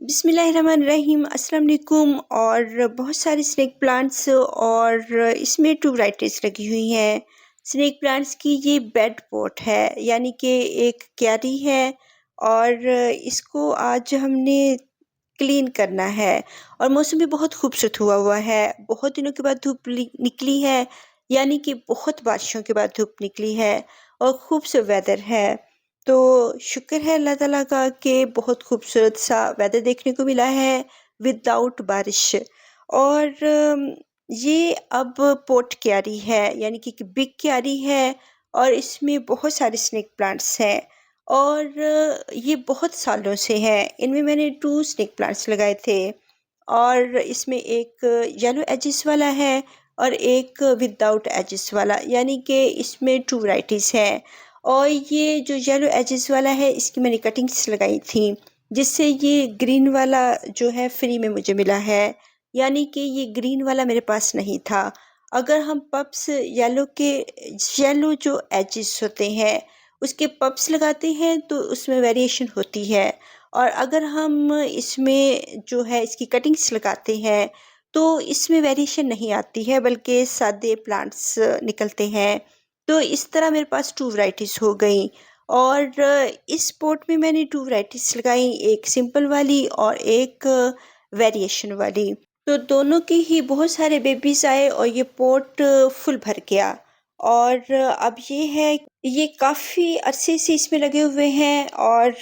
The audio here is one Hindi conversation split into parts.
बिस्मिल्लाहिर्रहमानिर्रहीम अस्सलाम वालेकुम। और बहुत सारे स्नेक प्लांट्स और इसमें टू वैराइटीज़ लगी हुई हैं। स्नेक प्लांट्स की ये बेड पॉट है, यानी कि एक क्यारी है और इसको आज हमने क्लीन करना है। और मौसम भी बहुत खूबसूरत हुआ हुआ है। बहुत दिनों के बाद धूप निकली है, यानी कि बहुत बारिशों के बाद धूप निकली है और खूबसूरत वेदर है। तो शुक्र है अल्लाह ताला का कि बहुत खूबसूरत सा वेदर देखने को मिला है विदाउट बारिश। और ये अब पोट क्यारी है, यानी कि बिग क्यारी है और इसमें बहुत सारे स्नेक प्लांट्स हैं। और ये बहुत सालों से है। इनमें मैंने 2 स्नेक प्लांट्स लगाए थे और इसमें एक येलो एजिस वाला है और एक विदाउट एजिस वाला, यानी कि इसमें 2 वैराइटीज़ हैं। और ये जो येलो एजिस वाला है, इसकी मैंने कटिंग्स लगाई थी, जिससे ये ग्रीन वाला जो है फ्री में मुझे मिला है, यानी कि ये ग्रीन वाला मेरे पास नहीं था। अगर हम पप्स येलो जो एजिस होते हैं उसके पप्स लगाते हैं तो उसमें वेरिएशन होती है। और अगर हम इसमें जो है इसकी कटिंग्स लगाते हैं तो इसमें वेरिएशन नहीं आती है, बल्कि सादे प्लांट्स निकलते हैं। तो इस तरह मेरे पास 2 वैराइटीज़ हो गई। और इस पॉट में मैंने 2 वैराइटीज़ लगाई, एक सिंपल वाली और एक वेरिएशन वाली। तो दोनों के ही बहुत सारे बेबीज़ आए और ये पॉट फुल भर गया। और अब ये काफ़ी अरसे से इसमें लगे हुए हैं और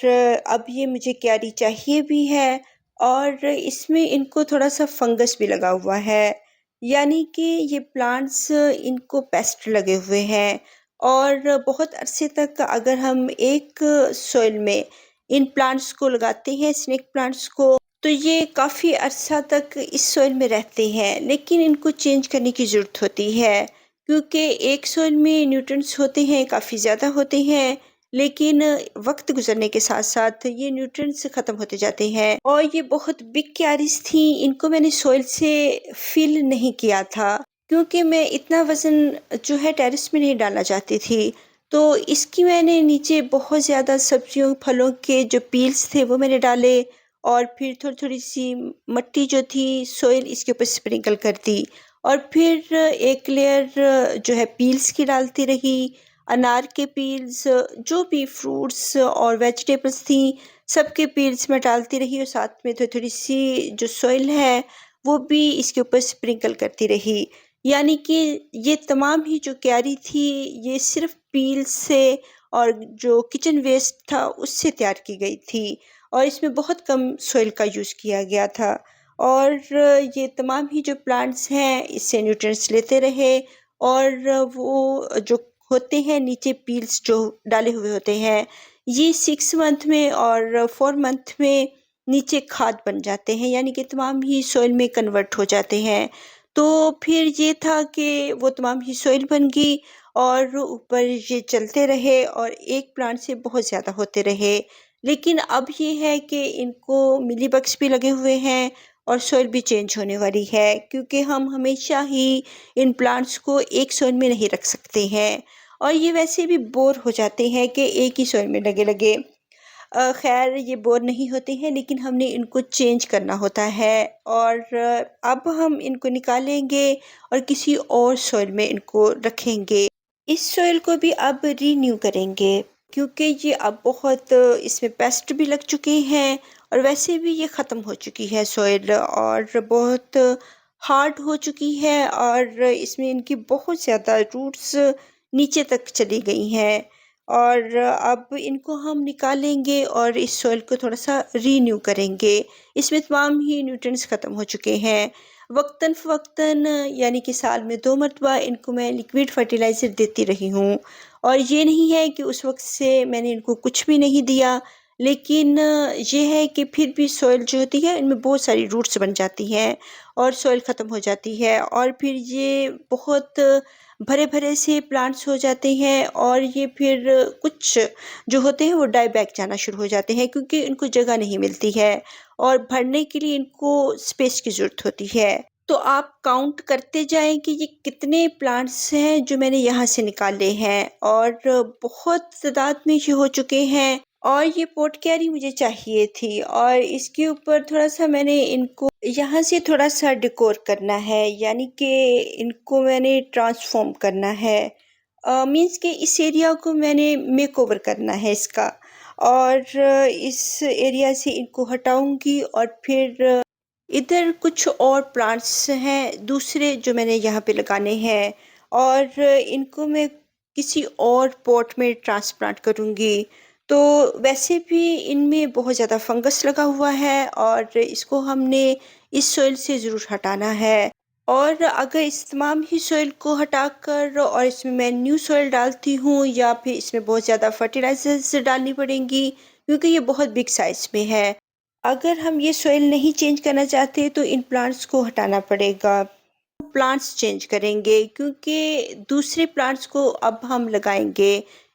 अब ये मुझे क्यारी चाहिए भी है। और इसमें इनको थोड़ा-सा फंगस भी लगा हुआ है, यानी कि ये प्लांट्स इनको पेस्ट लगे हुए हैं। और बहुत अरसे तक अगर हम एक सॉइल में इन प्लांट्स को लगाते हैं, स्नेक प्लांट्स को, तो ये काफ़ी अरसा तक इस सॉइल में रहते हैं। लेकिन इनको चेंज करने की ज़रूरत होती है, क्योंकि एक सॉइल में न्यूट्रिएंट्स होते हैं, काफ़ी ज़्यादा होते हैं, लेकिन वक्त गुजरने के साथ साथ ये न्यूट्रिएंट्स ख़त्म होते जाते हैं। और ये बहुत बिग क्यारीज थी, इनको मैंने सॉइल से फिल नहीं किया था, क्योंकि मैं इतना वज़न जो है टेरेस में नहीं डालना चाहती थी। तो इसकी मैंने नीचे बहुत ज़्यादा सब्जियों फलों के जो पील्स थे वो मैंने डाले और फिर थोड़ी-थोड़ी सी मिट्टी जो थी सॉइल इसके ऊपर स्प्रिंकल कर दी। और फिर एक लेयर जो है पील्स की डालती रही, अनार के पील्स, जो भी फ्रूट्स और वेजिटेबल्स थी, सबके पील्स मैं डालती रही और साथ में थोड़ी-थोड़ी सी जो सॉइल है, वो भी इसके ऊपर स्प्रिंकल करती रही। यानी कि ये तमाम ही जो क्यारी थी, ये सिर्फ़ पील्स से और जो किचन वेस्ट था, उससे तैयार की गई थी और इसमें बहुत कम सॉइल का यूज़ किया गया था। और ये तमाम ही जो प्लांट्स हैं इससे न्यूट्रिएंट्स लेते रहे और वो जो होते हैं नीचे पील्स जो डाले हुए होते हैं, ये 6 मंथ में और 4 मंथ में नीचे खाद बन जाते हैं, यानी कि तमाम ही सॉइल में कन्वर्ट हो जाते हैं। तो फिर ये था कि वो तमाम ही सॉइल बन गई और ऊपर ये चलते रहे और एक प्लांट से बहुत ज़्यादा होते रहे। लेकिन अब ये है कि इनको मिलीबग्स भी लगे हुए हैं और सॉइल भी चेंज होने वाली है, क्योंकि हम हमेशा ही इन प्लांट्स को एक सॉइल में नहीं रख सकते हैं और ये वैसे भी बोर हो जाते हैं कि एक ही सॉइल में लगे-लगे। ख़ैर ये बोर नहीं होते हैं, लेकिन हमने इनको चेंज करना होता है। और अब हम इनको निकालेंगे और किसी और सॉइल में इनको रखेंगे। इस सॉइल को भी अब रीन्यू करेंगे, क्योंकि ये अब बहुत इसमें पेस्ट भी लग चुके हैं और वैसे भी ये ख़त्म हो चुकी है सॉइल और बहुत हार्ड हो चुकी है और इसमें इनकी बहुत ज़्यादा रूट्स नीचे तक चली गई हैं। और अब इनको हम निकालेंगे और इस सॉइल को थोड़ा-सा रीन्यू करेंगे। इसमें तमाम ही न्यूट्रिएंट्स ख़त्म हो चुके हैं। वक़्तन-फ़वक़्तन, यानी कि साल में 2 मरतबा इनको मैं लिक्विड फर्टिलाइज़र देती रही हूँ। और ये नहीं है कि उस वक़्त से मैंने इनको कुछ भी नहीं दिया, लेकिन ये है कि फिर भी सॉइल जो होती है इनमें बहुत सारी रूट्स बन जाती हैं और सॉइल ख़त्म हो जाती है और फिर ये बहुत भरे-भरे से प्लांट्स हो जाते हैं और ये फिर कुछ जो होते हैं वो डाई बैक जाना शुरू हो जाते हैं, क्योंकि इनको जगह नहीं मिलती है और भरने के लिए इनको स्पेस की ज़रूरत होती है। तो आप काउंट करते जाएँ कि ये कितने प्लांट्स हैं जो मैंने यहाँ से निकाले हैं और बहुत तादाद में ये हो चुके हैं। और ये पॉट क्यारी मुझे चाहिए थी और इसके ऊपर थोड़ा-सा मैंने इनको यहाँ से थोड़ा-सा डेकोर करना है, यानी कि इनको मैंने ट्रांसफ़ॉर्म करना है। मीन्स कि इस एरिया को मैंने मेकओवर करना है इसका, और इस एरिया से इनको हटाऊँगी और फिर इधर कुछ और प्लांट्स हैं दूसरे जो मैंने यहाँ पे लगाने हैं, और इनको मैं किसी और पॉट में ट्रांसप्लांट करूँगी। तो वैसे भी इनमें बहुत ज़्यादा फंगस लगा हुआ है और इसको हमने इस सॉइल से ज़रूर हटाना है। और अगर इस तमाम ही सॉइल को हटाकर और इसमें मैं न्यू सॉइल डालती हूँ, या फिर इसमें बहुत ज़्यादा फर्टिलाइज़र्स डालनी पड़ेंगी, क्योंकि ये बहुत बिग साइज़ में है। अगर हम ये सॉइल नहीं चेंज करना चाहते तो इन प्लांट्स को हटाना पड़ेगा। प्लांट्स चेंज करेंगे क्योंकि दूसरे प्लांट्स को अब हम लगाएँगे।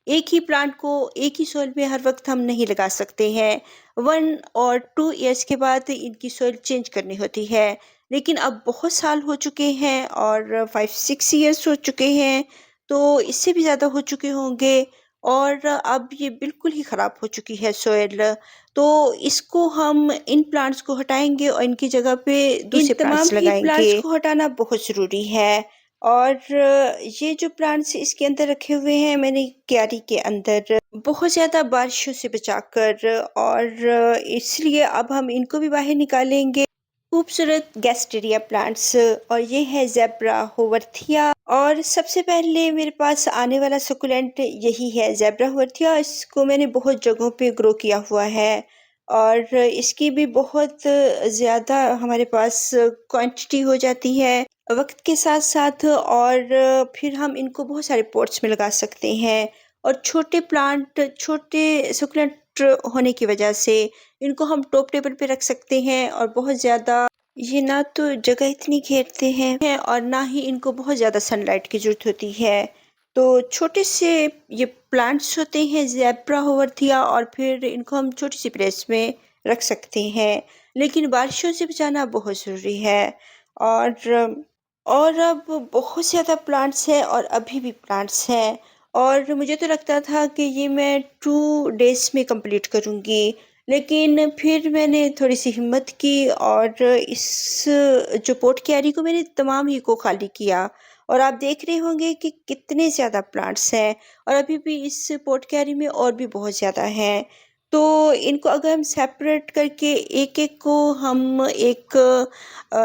एक ही प्लांट को एक ही सॉइल में हर वक़्त हम नहीं लगा सकते हैं। 1 और 2 ईयर्स के बाद इनकी सॉइल चेंज करनी होती है। लेकिन अब बहुत साल हो चुके हैं और 5-6 ईयर्स हो चुके हैं, तो इससे भी ज़्यादा हो चुके होंगे, और अब ये बिल्कुल ही ख़राब हो चुकी है सॉइल। तो इसको हम इन प्लांट्स को हटाएँगे और इनकी जगह पे इन दूसरे तमाम प्लांट्स ही प्लांट्स लगाएँगे। को हटाना बहुत ज़रूरी है। और ये जो प्लांट्स इसके अंदर रखे हुए हैं मैंने क्यारी के अंदर, बहुत ज़्यादा बारिशों से बचाकर, और इसलिए अब हम इनको भी बाहर निकालेंगे। खूबसूरत गैस्टेरिया प्लांट्स, और ये है ज़ेब्रा होवर्थिया, और सबसे पहले मेरे पास आने वाला सकुलेंट यही है, ज़ेब्रा होवर्थिया। इसको मैंने बहुत जगहों पे ग्रो किया हुआ है और इसकी भी बहुत ज़्यादा हमारे पास क्वांटिटी हो जाती है वक्त के साथ साथ, और फिर हम इनको बहुत सारे पॉट्स में लगा सकते हैं। और छोटे प्लांट, छोटे सकुलेंट होने की वजह से इनको हम टॉप टेबल पे रख सकते हैं, और बहुत ज़्यादा ये ना तो जगह इतनी घेरते हैं और ना ही इनको बहुत ज़्यादा सनलाइट की ज़रूरत होती है। तो छोटे से ये प्लांट्स होते हैं ज़ेब्रा होवर्थिया, और फिर इनको हम छोटी सी प्लेस में रख सकते हैं। लेकिन बारिशों से बचाना बहुत ज़रूरी है। और अब बहुत ज़्यादा प्लांट्स हैं और अभी भी प्लांट्स हैं, और मुझे तो लगता था कि ये मैं 2 डेज़ में कंप्लीट करूँगी। लेकिन फिर मैंने थोड़ी-सी हिम्मत की और इस जो पोट क्यारी को मैंने तमाम ही को खाली किया, और आप देख रहे होंगे कि कितने ज़्यादा प्लांट्स हैं, और अभी भी इस पोट क्यारी में और भी बहुत ज़्यादा हैं। तो इनको अगर हम सेपरेट करके एक-एक को हम एक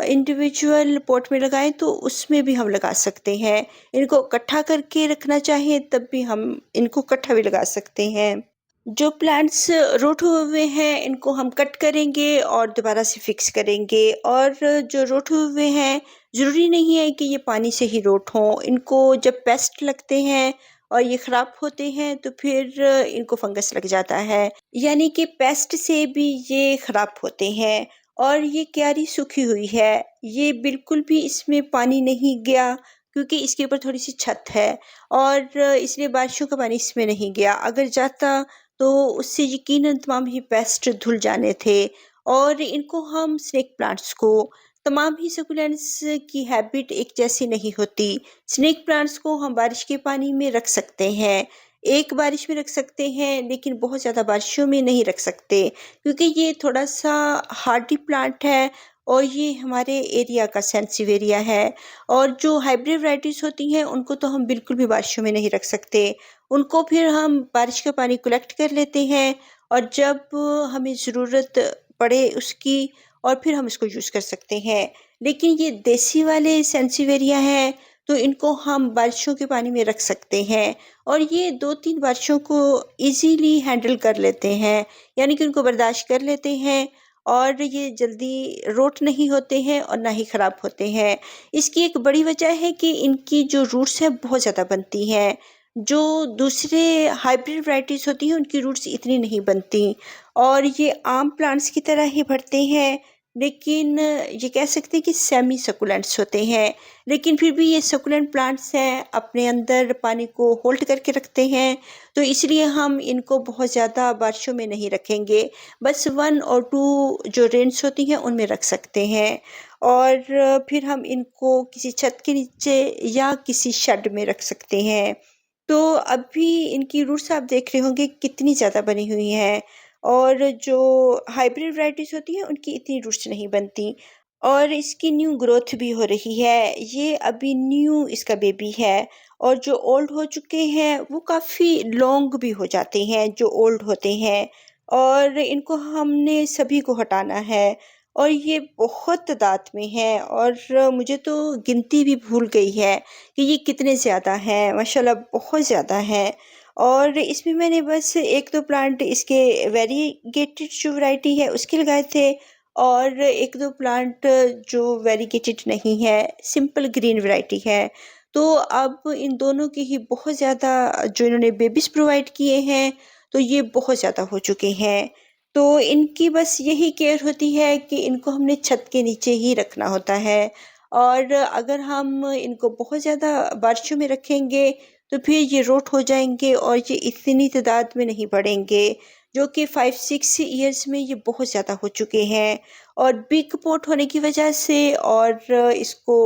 इंडिविजुअल पॉट में लगाएँ तो उसमें भी हम लगा सकते हैं। इनको इकट्ठा करके रखना चाहें तब भी हम इनको इकट्ठा भी लगा सकते हैं। जो प्लांट्स रूट हुए हुए हैं इनको हम कट करेंगे और दोबारा से फिक्स करेंगे, और जो रूट हुए हुए हैं ज़रूरी नहीं है कि ये पानी से ही रूट हों। इनको जब पेस्ट लगते हैं और ये ख़राब होते हैं तो फिर इनको फंगस लग जाता है, यानी कि पेस्ट से भी ये ख़राब होते हैं। और ये क्यारी सूखी हुई है, ये बिल्कुल भी इसमें पानी नहीं गया क्योंकि इसके ऊपर थोड़ी-सी छत है, और इसलिए बारिशों का पानी इसमें नहीं गया। अगर जाता तो उससे यकीनन तमाम ही पेस्ट धुल जाने थे। और इनको हम स्नेक प्लांट्स को, तमाम ही सकुलेंट्स की हैबिट एक जैसी नहीं होती। स्नेक प्लांट्स को हम बारिश के पानी में रख सकते हैं, एक बारिश में रख सकते हैं, लेकिन बहुत ज़्यादा बारिशों में नहीं रख सकते क्योंकि ये थोड़ा-सा हार्डी प्लांट है और ये हमारे एरिया का सेंसिटिव एरिया है। और जो हाइब्रिड वैराइटीज़ होती हैं उनको तो हम बिल्कुल भी बारिशों में नहीं रख सकते। उनको फिर हम बारिश का पानी कलेक्ट कर लेते हैं, और जब हमें ज़रूरत पड़े उसकी, और फिर हम इसको यूज़ कर सकते हैं। लेकिन ये देसी वाले सेंसिवेरिया हैं तो इनको हम बारिशों के पानी में रख सकते हैं, और ये 2-3 बारिशों को इजीली हैंडल कर लेते हैं, यानी कि उनको बर्दाश्त कर लेते हैं, और ये जल्दी रोट नहीं होते हैं और ना ही ख़राब होते हैं। इसकी एक बड़ी वजह है कि इनकी जो रूट्स हैं बहुत ज़्यादा बनती हैं। जो दूसरे हाइब्रिड वैराइटीज़ होती हैं उनकी रूट्स इतनी नहीं बनती, और ये आम प्लांट्स की तरह ही बढ़ते हैं, लेकिन ये कह सकते हैं कि सेमी सकुलेंट्स होते हैं। लेकिन फिर भी ये सकुलेंट प्लांट्स हैं, अपने अंदर पानी को होल्ड करके रखते हैं, तो इसलिए हम इनको बहुत ज़्यादा बारिशों में नहीं रखेंगे। बस 1 और 2 जो रेन्स होती हैं उनमें रख सकते हैं, और फिर हम इनको किसी छत के नीचे या किसी शेड में रख सकते हैं। तो अभी इनकी रूट्स आप देख रहे होंगे कितनी ज़्यादा बनी हुई हैं, और जो हाइब्रिड वैराइटीज़ होती हैं उनकी इतनी रूट्स नहीं बनती, और इसकी न्यू ग्रोथ भी हो रही है। ये अभी न्यू इसका बेबी है, और जो ओल्ड हो चुके हैं वो काफ़ी लॉन्ग भी हो जाते हैं जो ओल्ड होते हैं, और इनको हमने सभी को हटाना है। और ये बहुत तादाद में है, और मुझे तो गिनती भी भूल गई है कि ये कितने ज़्यादा हैं, माशाल्लाह बहुत ज़्यादा हैं। और इसमें मैंने बस 1-2 प्लांट इसके वेरीगेटेड जो वैरायटी है उसके लगाए थे, और 1-2 प्लांट जो वेरीगेटेड नहीं है, सिंपल ग्रीन वैरायटी है। तो अब इन दोनों की ही बहुत ज़्यादा जो इन्होंने बेबीज़ प्रोवाइड किए हैं, तो ये बहुत ज़्यादा हो चुके हैं। तो इनकी बस यही केयर होती है कि इनको हमने छत के नीचे ही रखना होता है, और अगर हम इनको बहुत ज़्यादा बारिशों में रखेंगे तो फिर ये रोट हो जाएँगे, और ये इतनी तादाद में नहीं बढ़ेंगे, जो कि 5-6 ईयर्स में ये बहुत ज़्यादा हो चुके हैं। और बिग पॉट होने की वजह से, और इसको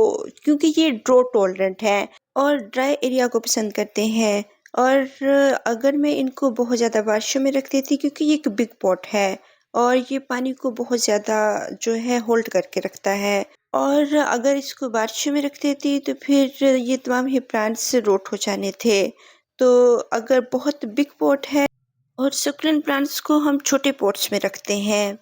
क्योंकि ये ड्रॉट टॉलरेंट हैं और ड्राई एरिया को पसंद करते हैं, और अगर मैं इनको बहुत ज़्यादा बारिशों में रख देती, क्योंकि ये एक बिग पॉट है और ये पानी को बहुत ज़्यादा जो है होल्ड करके रखता है, और अगर इसको बारिशों में रख देती तो फिर ये तमाम ही प्लांट्स रोट हो जाने थे। तो अगर बहुत बिग पॉट है, और सक्लेंट प्लांट्स को हम छोटे पॉट्स में रखते हैं,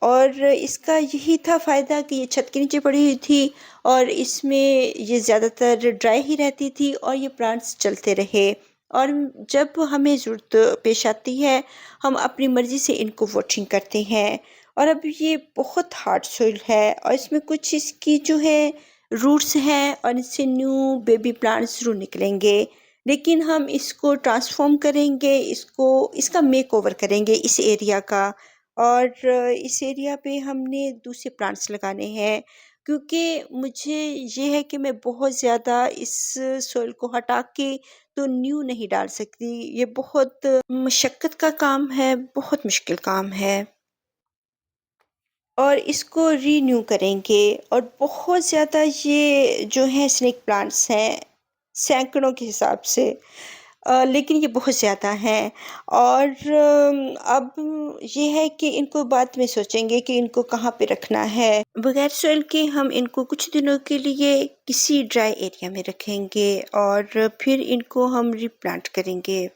और इसका यही था फ़ायदा कि ये छत के नीचे पड़ी हुई थी, और इसमें ये ज़्यादातर ड्राई ही रहती थी, और ये प्लांट्स चलते रहे। और जब हमें ज़रूरत पेश आती है, हम अपनी मर्ज़ी से इनको वॉचिंग करते हैं। और अब ये बहुत हार्ड सॉइल है, और इसमें कुछ इसकी जो है रूट्स हैं, और इससे न्यू बेबी प्लांट्स ज़रूर निकलेंगे। लेकिन हम इसको ट्रांसफ़ॉर्म करेंगे, इसका मेकओवर करेंगे इस एरिया का, और इस एरिया पे हमने दूसरे प्लांट्स लगाने हैं, क्योंकि मुझे ये है कि मैं बहुत ज़्यादा इस सॉइल को हटा के तो न्यू नहीं डाल सकती। ये बहुत मशक्क़त का काम है, बहुत मुश्किल काम है। और इसको रीन्यू करेंगे, और बहुत ज़्यादा ये जो हैं स्नेक प्लांट्स हैं, सैकड़ों के हिसाब से, लेकिन ये बहुत ज़्यादा हैं। और अब ये है कि इनको बाद में सोचेंगे कि इनको कहाँ पे रखना है। बगैर सॉइल के हम इनको कुछ दिनों के लिए किसी ड्राई एरिया में रखेंगे, और फिर इनको हम रीप्लांट करेंगे।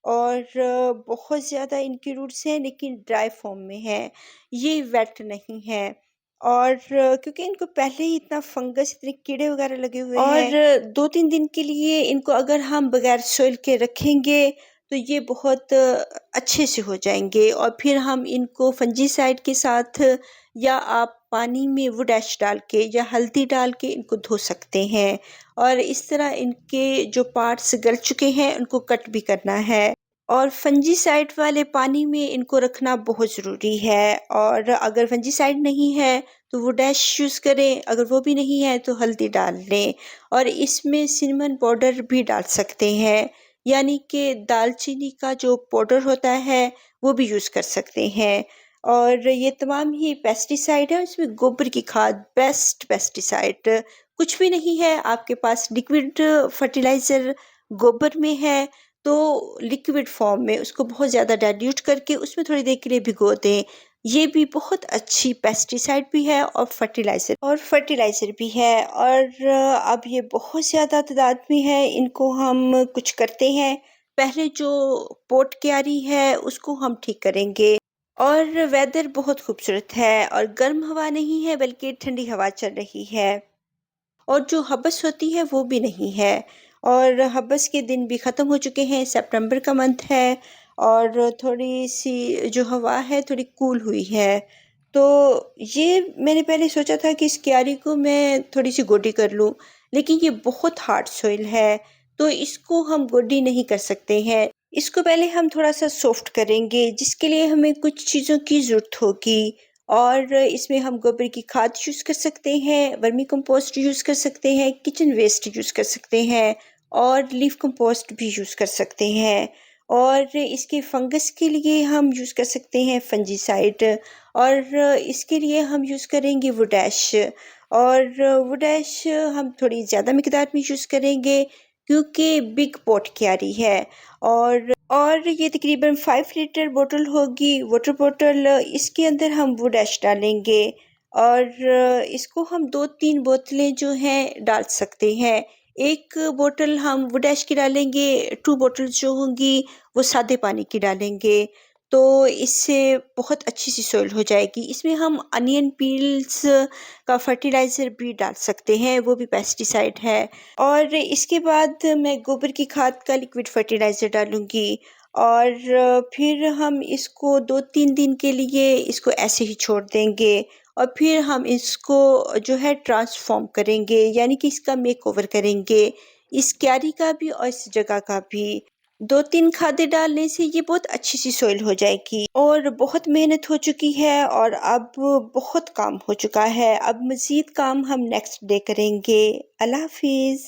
और बहुत ज़्यादा इनकी रूट्स हैं, लेकिन ड्राई फॉर्म में है, ये वेट नहीं है। और क्योंकि इनको पहले ही इतना फंगस, इतने कीड़े वगैरह लगे हुए हैं, और 2-3 दिन के लिए इनको अगर हम बगैर सॉइल के रखेंगे तो ये बहुत अच्छे से हो जाएंगे, और फिर हम इनको फंजीसाइड के साथ, या आप पानी में वुड ऐश डाल के या हल्दी डाल के इनको धो सकते हैं, और इस तरह इनके जो पार्ट्स गल चुके हैं उनको कट भी करना है। और फंजीसाइड वाले पानी में इनको रखना बहुत ज़रूरी है, और अगर फंजीसाइड नहीं है तो वो डैश यूज़ करें, अगर वो भी नहीं है तो हल्दी डाल लें, और इसमें सिनेमन पाउडर भी डाल सकते हैं, यानी कि दालचीनी का जो पाउडर होता है वो भी यूज़ कर सकते हैं। और ये तमाम ही पेस्टिसाइड है, इसमें गोबर की खाद बेस्ट पेस्टिसाइड। कुछ भी नहीं है आपके पास, लिक्विड फर्टिलाइज़र गोबर में है, तो लिक्विड फॉर्म में उसको बहुत ज़्यादा डाइल्यूट करके उसमें थोड़ी देर के लिए भिगो दें। ये भी बहुत अच्छी पेस्टिसाइड भी है, और फर्टिलाइज़र भी है, और अब ये बहुत ज़्यादा तादाद में है, इनको हम कुछ करते हैं। पहले जो पोट क्यारी है उसको हम ठीक करेंगे। और वेदर बहुत खूबसूरत है, और गर्म हवा नहीं है बल्कि ठंडी हवा चल रही है, और जो हबस होती है वो भी नहीं है, और हबस के दिन भी ख़त्म हो चुके हैं। सितंबर का मंथ है, और थोड़ी-सी जो हवा है थोड़ी कूल हुई है। तो ये मैंने पहले सोचा था कि इस क्यारी को मैं थोड़ी-सी गोडी कर लूँ, लेकिन ये बहुत हार्ड सॉइल है, तो इसको हम गोडी नहीं कर सकते हैं। इसको पहले हम थोड़ा-सा सॉफ्ट करेंगे, जिसके लिए हमें कुछ चीज़ों की ज़रूरत होगी, और इसमें हम गोबर की खाद यूज़ कर सकते हैं, वर्मी कंपोस्ट यूज़ कर सकते हैं, किचन वेस्ट यूज़ कर सकते हैं, और लीफ कंपोस्ट भी यूज़ कर सकते हैं। और इसके फंगस के लिए हम यूज़ कर सकते हैं फंजीसाइड, और इसके लिए हम यूज़ करेंगे वुड ऐश, और वुड ऐश हम थोड़ी ज़्यादा मिकदार में यूज़ करेंगे, क्योंकि बिग पॉट क्यारी है। और ये तकरीबन 5 लीटर बोतल होगी वाटर बोतल। इसके अंदर हम वुड ऐश डालेंगे और इसको हम 2-3 बोतलें जो हैं डाल सकते हैं। एक बोतल हम वुड ऐश की डालेंगे, 2 बोतल जो होंगी वो सादे पानी की डालेंगे। तो इससे बहुत अच्छी सी सॉइल हो जाएगी। इसमें हम अनियन पील्स का फर्टिलाइज़र भी डाल सकते हैं, वो भी पेस्टिसाइड है। और इसके बाद मैं गोबर की खाद का लिक्विड फर्टिलाइज़र डालूँगी और फिर हम इसको 2-3 दिन के लिए इसको ऐसे ही छोड़ देंगे और फिर हम इसको जो है ट्रांसफ़ॉर्म करेंगे, यानी कि इसका मेकओवर करेंगे, इस क्यारी का भी और इस जगह का भी। 2-3 खादें डालने से ये बहुत अच्छी सी सॉइल हो जाएगी और बहुत मेहनत हो चुकी है और अब बहुत काम हो चुका है। अब मज़ीद काम हम नेक्स्ट डे करेंगे। अल्लाह हाफ़िज़।